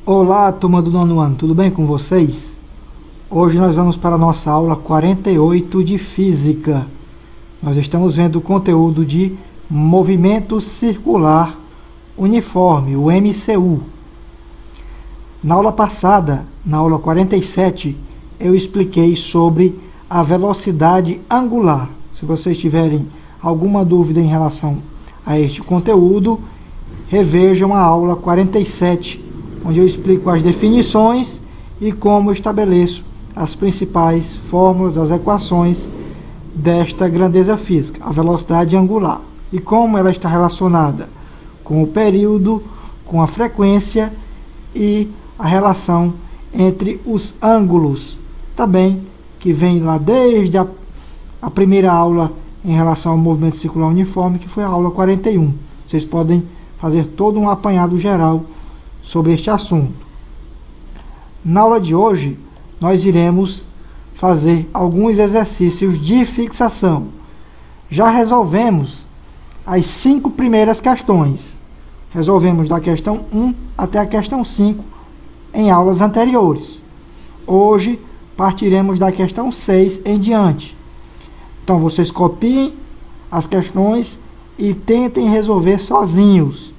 Olá, turma do nono ano, tudo bem com vocês? Hoje nós vamos para a nossa aula 48 de Física. Nós estamos vendo o conteúdo de Movimento Circular Uniforme, o MCU. Na aula passada, na aula 47, eu expliquei sobre a velocidade angular. Se vocês tiverem alguma dúvida em relação a este conteúdo, revejam a aula 47, onde eu explico as definições e como eu estabeleço as principais fórmulas, as equações desta grandeza física, a velocidade angular, e como ela está relacionada com o período, com a frequência e a relação entre os ângulos, também que vem lá desde a primeira aula em relação ao movimento circular uniforme, que foi a aula 41. Vocês podem fazer todo um apanhado geral sobre este assunto. Na aula de hoje, nós iremos fazer alguns exercícios de fixação. Já resolvemos as 5 primeiras questões. Resolvemos da questão 1 até a questão 5 em aulas anteriores. Hoje, partiremos da questão 6 em diante. Então, vocês copiem as questões e tentem resolver sozinhos,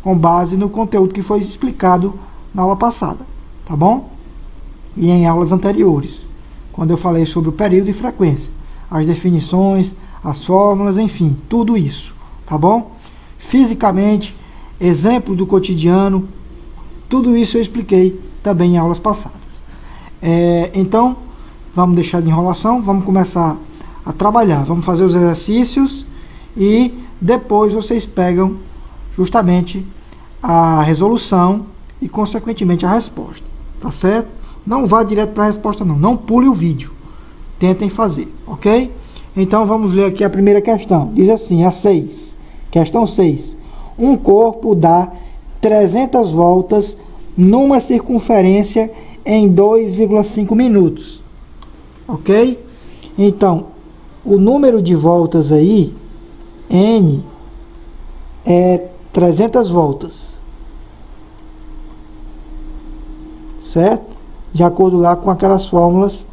com base no conteúdo que foi explicado na aula passada, tá bom? E em aulas anteriores, quando eu falei sobre o período e frequência, as definições, as fórmulas, enfim, tudo isso, tá bom? Fisicamente, exemplos do cotidiano, tudo isso eu expliquei também em aulas passadas. Então, vamos deixar de enrolação, vamos começar a trabalhar, vamos fazer os exercícios e depois vocês pegam justamente a resolução e, consequentemente, a resposta. Tá certo? Não vá direto para a resposta, não. Não pule o vídeo. Tentem fazer, ok? Então, vamos ler aqui a primeira questão. Diz assim, a 6. Questão 6. Um corpo dá 300 voltas numa circunferência em 2,5 minutos. Ok? Então, o número de voltas aí, N, é 300 voltas, certo? De acordo lá com aquelas fórmulas,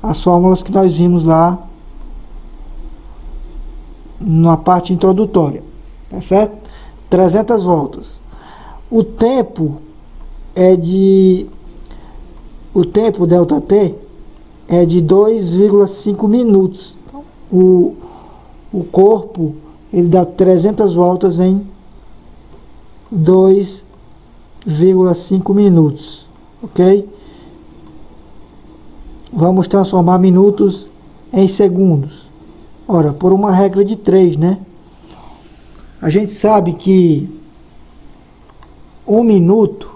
as fórmulas que nós vimos lá na parte introdutória, tá certo? 300 voltas. O tempo ΔT é de 2,5 minutos. O corpo, ele dá 300 voltas em 2,5 minutos, ok? Vamos transformar minutos em segundos. Ora, por uma regra de 3, né? A gente sabe que 1 minuto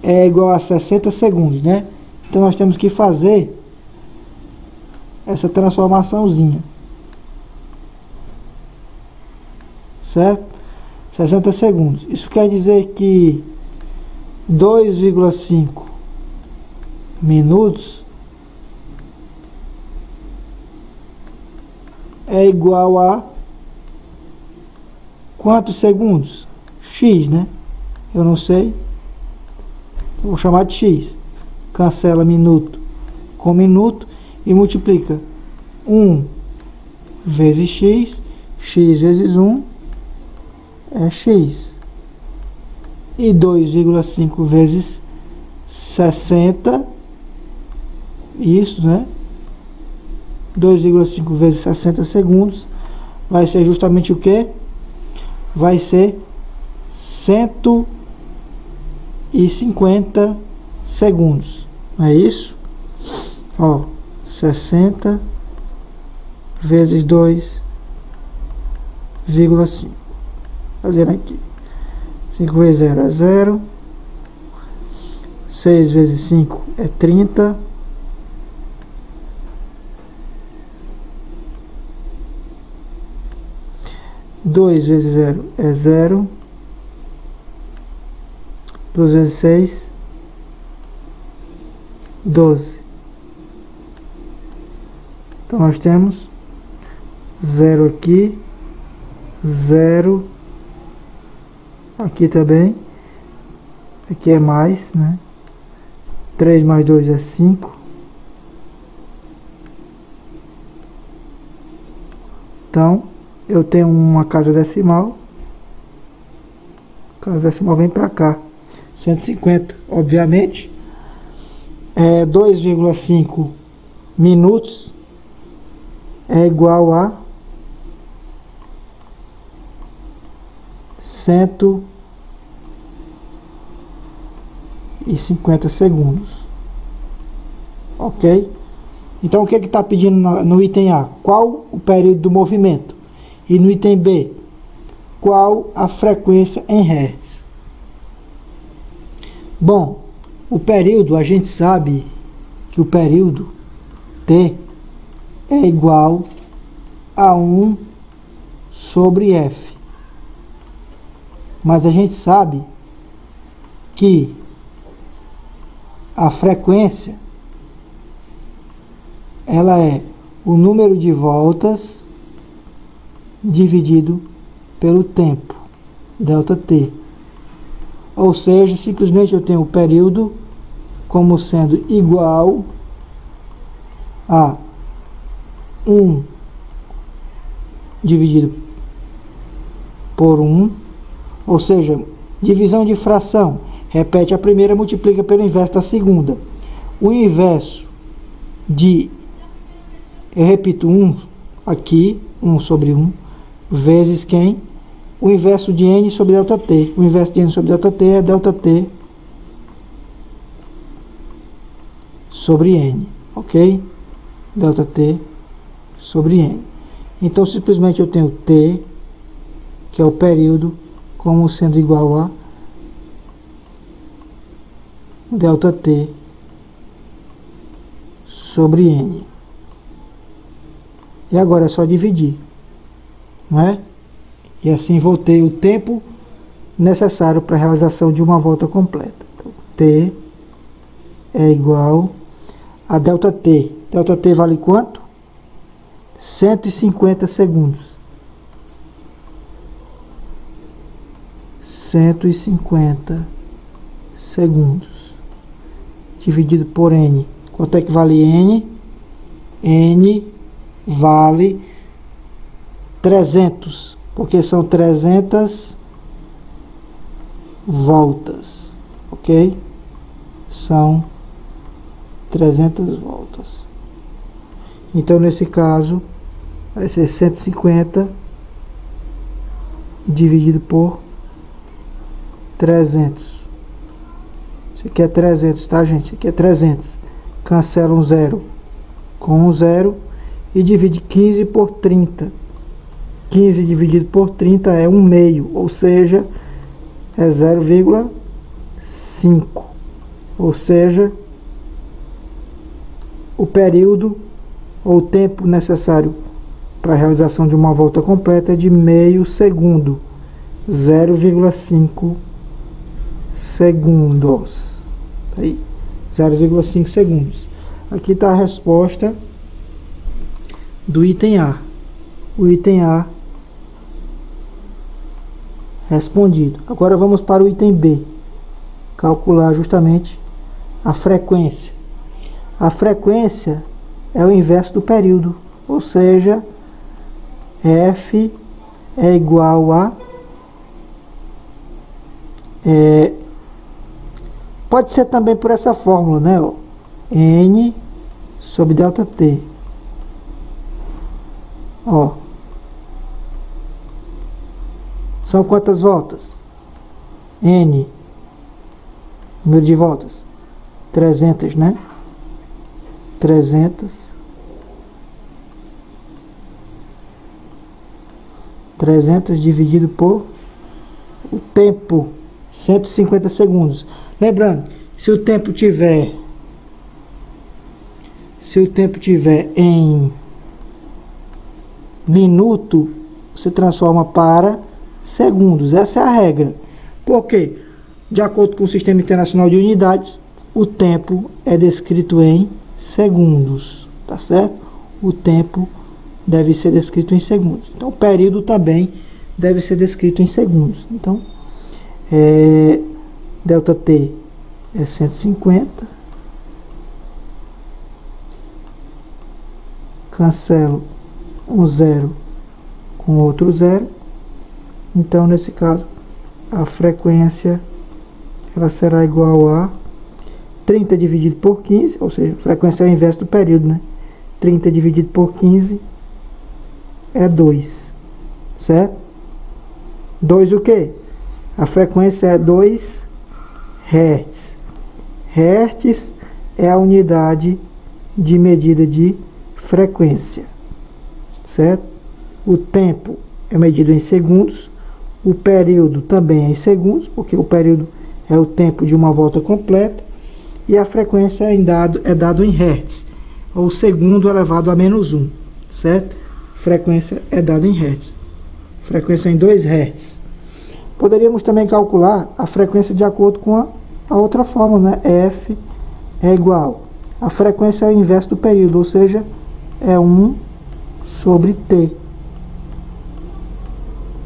é igual a 60 segundos, né? Então nós temos que fazer essa transformaçãozinha, certo? 60 segundos. Isso quer dizer que 2,5 minutos é igual a quantos segundos? X, né? Eu não sei. Vou chamar de X. Cancela minuto com minuto e multiplica 1 vezes X. X vezes 1 é X. E 2,5 vezes 60, isso, né? 2,5 vezes 60 segundos vai ser justamente o que? Vai ser 150 segundos. É isso? Ó, 60 vezes 2,5. Fazendo aqui. 5 vezes 0 é 0. 6 vezes 5 é 30. 2 vezes 0 é 0. 2 vezes 6, 12. Então nós temos 0 aqui, 0 Aqui também. Aqui é mais, né? 3 mais 2 é 5. Então, eu tenho uma casa decimal. A casa decimal vem para cá. 150, obviamente. 2,5 minutos é igual a 150 segundos. Ok? Então o que está pedindo no item A? Qual o período do movimento? E no item B, qual a frequência em Hertz? Bom, o período, a gente sabe que o período T é igual a 1 sobre F. Mas a gente sabe que a frequência ela é o número de voltas dividido pelo tempo, ΔT. Ou seja, simplesmente eu tenho o período como sendo igual a 1 dividido por 1, ou seja, divisão de fração. Repete a primeira, multiplica pelo inverso da segunda. O inverso de, eu repito, 1 aqui, 1 sobre 1, vezes quem? O inverso de n sobre ΔT. O inverso de n sobre ΔT é ΔT sobre n, ok? ΔT sobre n. Então, simplesmente eu tenho t, que é o período, como sendo igual a ΔT sobre n. E agora é só dividir, não é? E assim vou ter o tempo necessário para a realização de uma volta completa. Então, T é igual a ΔT. ΔT vale quanto? 150 segundos. 150 segundos. Dividido por N. Quanto é que vale N? N vale 300. Porque são 300 voltas, ok? São 300 voltas. Então, nesse caso, vai ser 150 dividido por 300. Isso aqui é 300, tá, gente? Isso aqui é 300. Cancela um zero com um zero e divide 15 por 30. 15 dividido por 30 é 1 meio, ou seja, é 0,5. Ou seja, o período ou o tempo necessário para a realização de uma volta completa é de meio segundo. 0,5 segundos. Aí, 0,5 segundos. Aqui está a resposta do item A. O item A respondido. Agora vamos para o item B. Calcular justamente a frequência. A frequência é o inverso do período, ou seja, F é igual a pode ser também por essa fórmula, né? N sobre ΔT. Ó, são quantas voltas? N, número de voltas, 300, né? 300 dividido por o tempo, 150 segundos. Lembrando, se o tempo tiver em minuto, se transforma para segundos. Essa é a regra. Porque, de acordo com o Sistema Internacional de Unidades, o tempo é descrito em segundos, tá certo? O tempo deve ser descrito em segundos. Então, o período também deve ser descrito em segundos. Então, ΔT é 150. Cancelo um zero com outro zero. Então, nesse caso, a frequência ela será igual a 30 dividido por 15, ou seja, a frequência é o inverso do período, né? 30 dividido por 15 é 2, certo? 2 o quê? A frequência é 2 Hz. Hertz é a unidade de medida de frequência, certo? O tempo é medido em segundos, o período também é em segundos, porque o período é o tempo de uma volta completa, e a frequência é dado em hertz, ou segundo elevado a menos 1, certo? Frequência é dada em hertz, frequência em 2 hertz. Poderíamos também calcular a frequência de acordo com a outra forma, né? F é igual, a frequência é o inverso do período, ou seja, é 1 sobre T.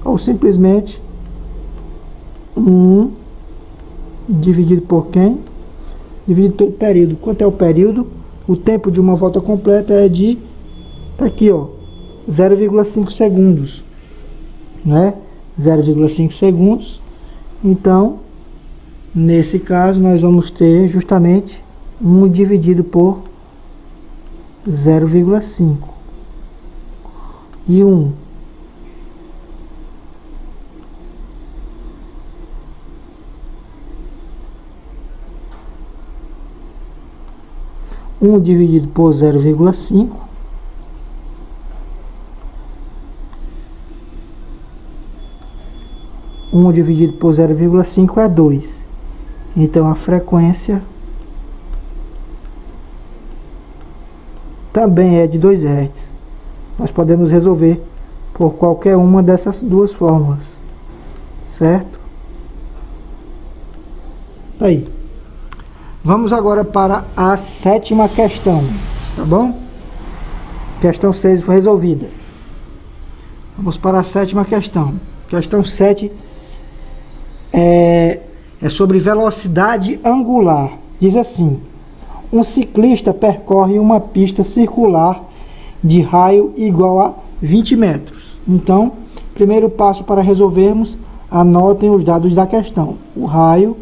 Ou simplesmente 1 dividido por quem? Dividido pelo período. Quanto é o período? O tempo de uma volta completa é de, tá aqui, ó, 0,5 segundos, né? 0,5 segundos. Então, nesse caso, nós vamos ter justamente 1 dividido por 0,5 e 1. Dividido por 0,5 dividido por 0,5 é 2. Então a frequência também é de 2 Hz. Nós podemos resolver por qualquer uma dessas duas fórmulas, certo? Aí, vamos agora para a 7ª questão, tá bom? Questão 6 foi resolvida. Vamos para a 7ª questão. Questão 7 é sobre velocidade angular. Diz assim: um ciclista percorre uma pista circular de raio igual a 20 metros. Então, primeiro passo para resolvermos, anotem os dados da questão. O raio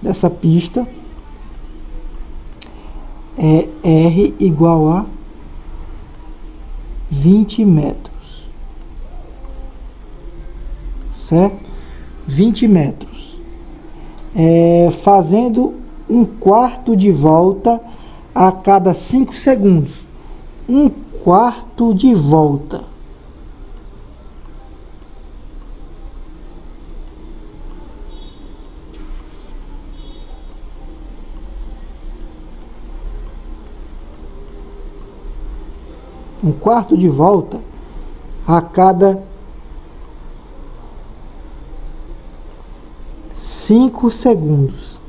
dessa pista é R igual a 20 metros, certo? 20 metros. Fazendo um quarto de volta a cada 5 segundos. Um quarto de volta. Um quarto de volta a cada 5 segundos.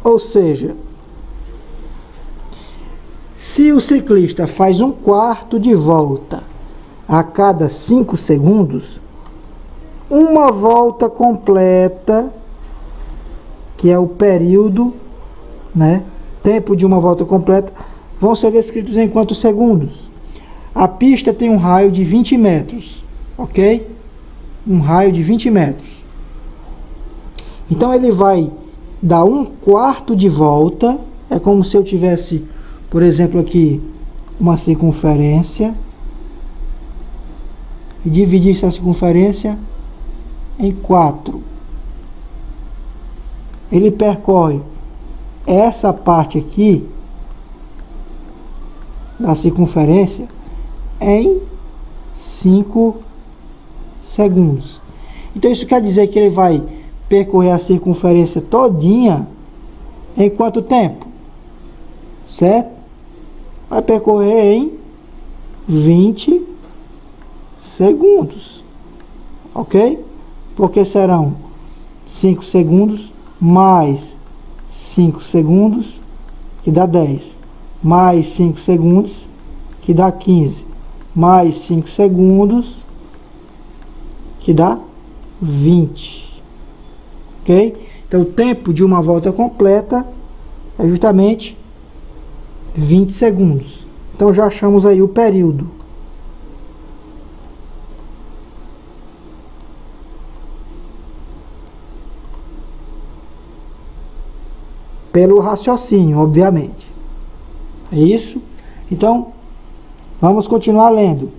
Ou seja, se o ciclista faz um quarto de volta a cada 5 segundos, uma volta completa, que é o período, né, tempo de uma volta completa, vão ser descritos em quantos segundos? A pista tem um raio de 20 metros, ok? Um raio de 20 metros. Então ele vai dar um quarto de volta. É como se eu tivesse, por exemplo, aqui uma circunferência e dividisse a circunferência em 4. Ele percorre essa parte aqui da circunferência em 5 segundos. Então isso quer dizer que ele vai percorrer a circunferência todinha em quanto tempo? Certo? Vai percorrer em 20 segundos. Ok? Porque serão 5 segundos mais 5 segundos, que dá 10. Mais 5 segundos, que dá 15. Mais 5 segundos, que dá 20. Ok? Então, o tempo de uma volta completa é justamente 20 segundos. Então, já achamos aí o período. Pelo raciocínio, obviamente. É isso? Então, vamos continuar lendo.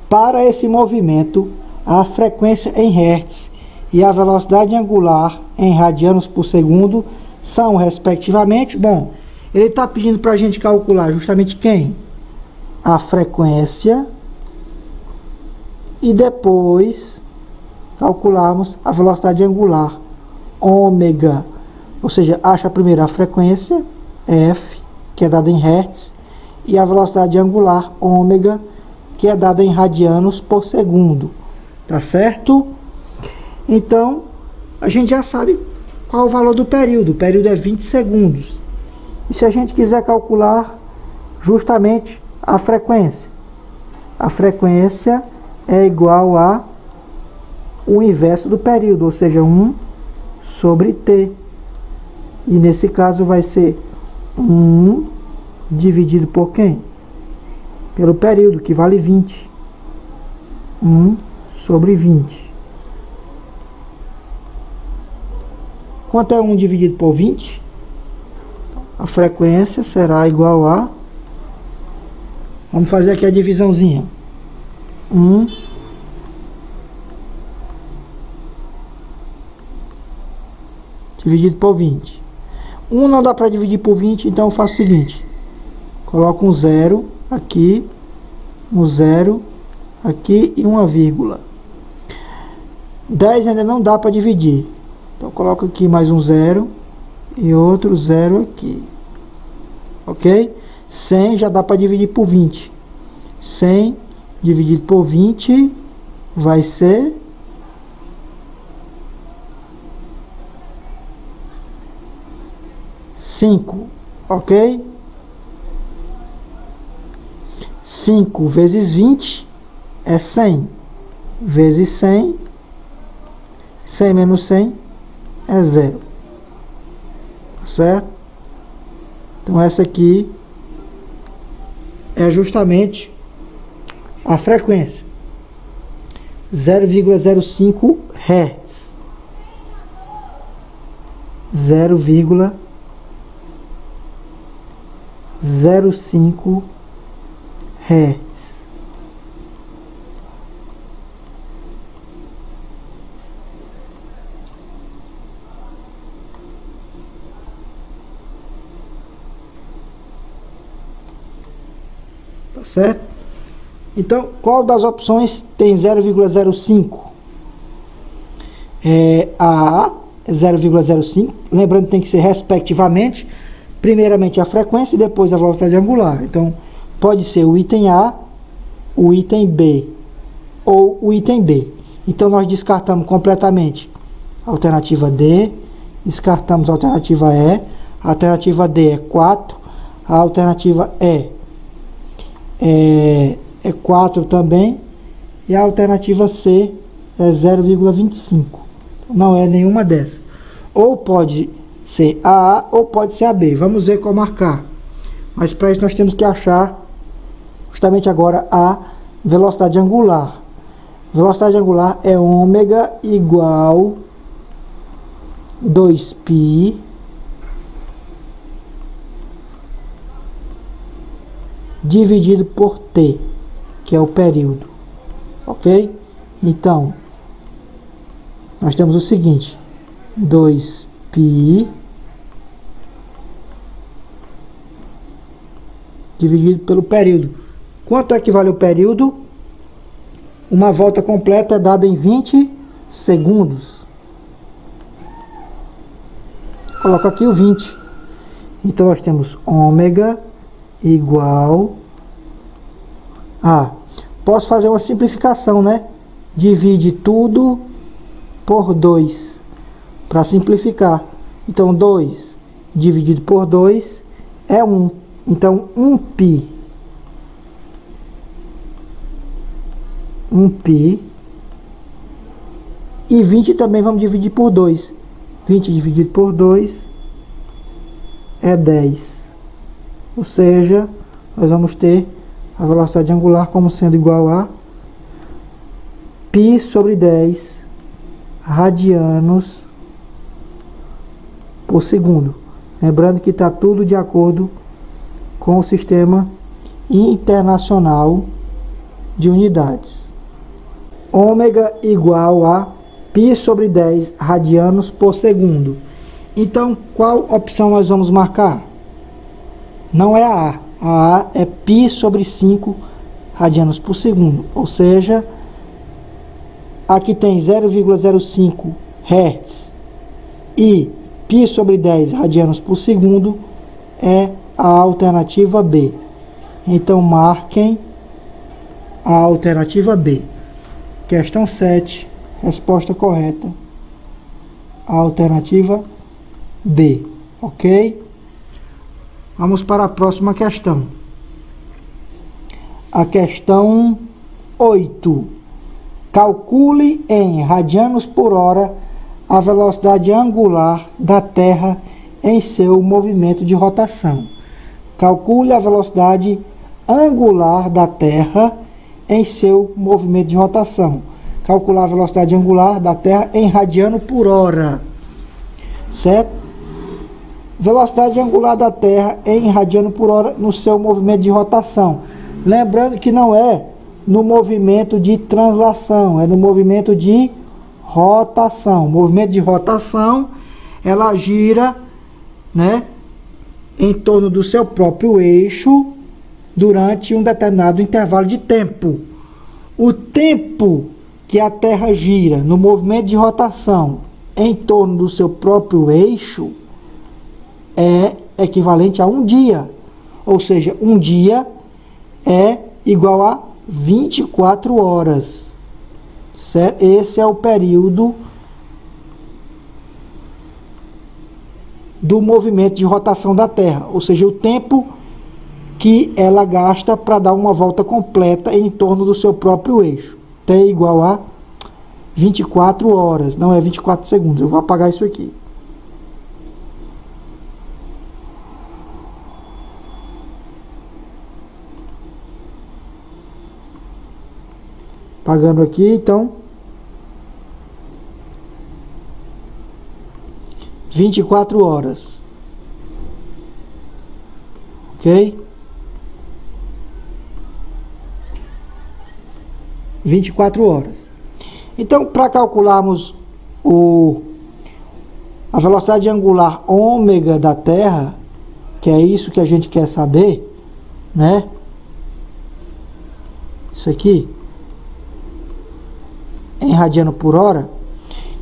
Para esse movimento, a frequência em Hertz e a velocidade angular em radianos por segundo são, respectivamente... Bom, ele está pedindo para a gente calcular justamente quem? A frequência e depois calcularmos a velocidade angular, ômega. Ou seja, acha primeiro a frequência, F, que é dada em Hertz, e a velocidade angular, ômega, que é dada em radianos por segundo. Tá certo? Então, a gente já sabe qual o valor do período. O período é 20 segundos. E se a gente quiser calcular justamente a frequência é igual a o inverso do período, ou seja, 1 sobre t. E nesse caso vai ser 1 dividido por quem? Pelo período, que vale 20. 1 sobre 20. Quanto é 1 dividido por 20? A frequência será igual a... Vamos fazer aqui a divisãozinha. 1 dividido por 20. 1 não dá para dividir por 20, então eu faço o seguinte. Coloco um zero aqui, um zero aqui e uma vírgula. 10 ainda não dá para dividir. Então coloco aqui mais um zero e outro zero aqui. Ok? 100 já dá para dividir por 20. 100 dividido por 20 vai ser 5, ok? 5 vezes 20 é 100, vezes 100, 100 menos 100 é 0, certo? Então essa aqui é justamente a frequência, 0,05 Hz, 0,05 Hz. Tá certo? Então, qual das opções tem 0,05? A 0,05, lembrando que tem que ser respectivamente, primeiramente a frequência e depois a velocidade angular. Então, pode ser o item A, o item B ou o item B. Então, nós descartamos completamente a alternativa D, descartamos a alternativa E, a alternativa D é 4, a alternativa E é 4 também, e a alternativa C é 0,25. Não é nenhuma dessas. Ou pode ser a A ou pode ser a B. Vamos ver como marcar. Mas para isso nós temos que achar justamente agora a velocidade angular. Velocidade angular é ômega igual 2π dividido por t, que é o período, ok? Então, nós temos o seguinte, 2π dividido pelo período. Quanto é que vale o período? Uma volta completa é dada em 20 segundos. Coloco aqui o 20. Então, nós temos ômega igual a... Posso fazer uma simplificação, né? Divide tudo por 2 para simplificar. Então, 2 dividido por 2 é 1. Então, 1π. 1π E 20 também vamos dividir por 2. 20 dividido por 2 é 10. Ou seja, nós vamos ter a velocidade angular como sendo igual a π sobre 10 radianos por segundo. Lembrando que está tudo de acordo com o sistema internacional de unidades. Ômega igual a π sobre 10 radianos por segundo. Então, qual opção nós vamos marcar? Não é a A. A A é π sobre 5 radianos por segundo. Ou seja, aqui tem 0,05 Hz e π sobre 10 radianos por segundo é a alternativa B. Então, marquem a alternativa B. Questão 7, resposta correta, a alternativa B, ok? Vamos para a próxima questão. A questão 8. Calcule em radianos por hora a velocidade angular da Terra em seu movimento de rotação. Calcule a velocidade angular da Terra em seu movimento de rotação. Calcular a velocidade angular da Terra em radiano por hora. Certo? Velocidade angular da Terra em radiano por hora no seu movimento de rotação. Lembrando que não é no movimento de translação, é no movimento de rotação. Movimento de rotação, ela gira, né, em torno do seu próprio eixo durante um determinado intervalo de tempo. O tempo que a Terra gira no movimento de rotação em torno do seu próprio eixo é equivalente a um dia. Ou seja, um dia é igual a 24 horas. Certo? Esse é o período do movimento de rotação da Terra. Ou seja, o tempo que ela gasta para dar uma volta completa em torno do seu próprio eixo. T é igual a 24 horas, não é 24 segundos. Eu vou apagar isso aqui. Apagando aqui, então. 24 horas. Ok? 24 horas. Então, para calcularmos a velocidade angular ômega da Terra, que é isso que a gente quer saber, né? Isso aqui, em radiano por hora.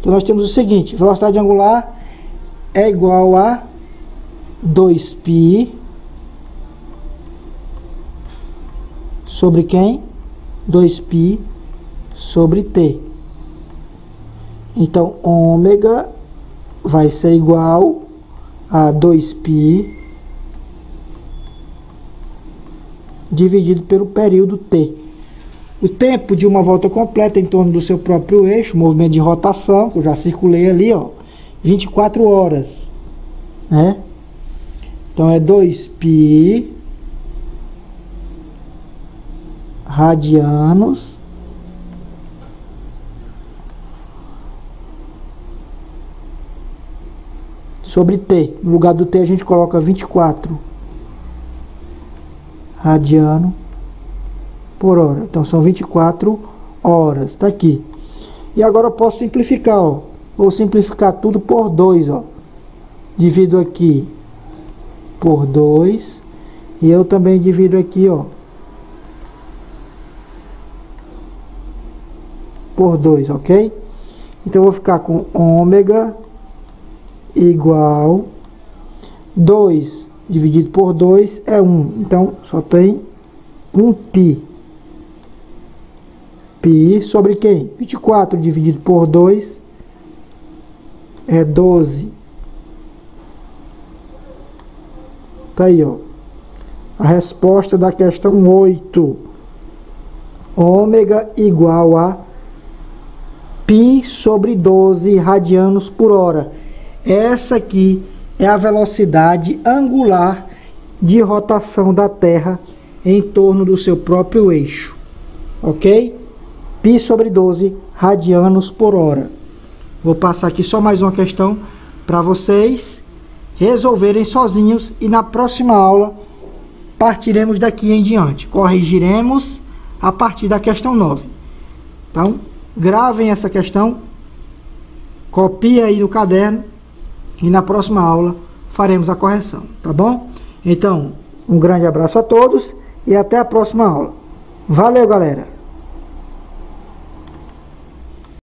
Então, nós temos o seguinte: velocidade angular é igual a 2π sobre quem? 2π sobre T. Então, ômega vai ser igual a 2π dividido pelo período T. O tempo de uma volta completa em torno do seu próprio eixo, movimento de rotação, que eu já circulei ali, ó, 24 horas, né? Então, é 2π radianos sobre T. No lugar do T a gente coloca 24 radiano por hora. Então são 24 horas. Tá aqui. E agora eu posso simplificar, ó. Vou simplificar tudo por 2, ó. Divido aqui por 2 e eu também divido aqui, ó, por 2, ok? Então eu vou ficar com ômega igual 2 dividido por 2 é 1. Então só tem 1π. Π sobre quem? 24 dividido por 2 é 12. Tá aí, ó. A resposta da questão 8. Ômega igual a π sobre 12 radianos por hora. Essa aqui é a velocidade angular de rotação da Terra em torno do seu próprio eixo. Ok? Π sobre 12 radianos por hora. Vou passar aqui só mais uma questão para vocês resolverem sozinhos e na próxima aula partiremos daqui em diante. Corrigiremos a partir da questão 9. Então, gravem essa questão, copiem aí no caderno e na próxima aula faremos a correção, tá bom? Então, um grande abraço a todos e até a próxima aula. Valeu, galera!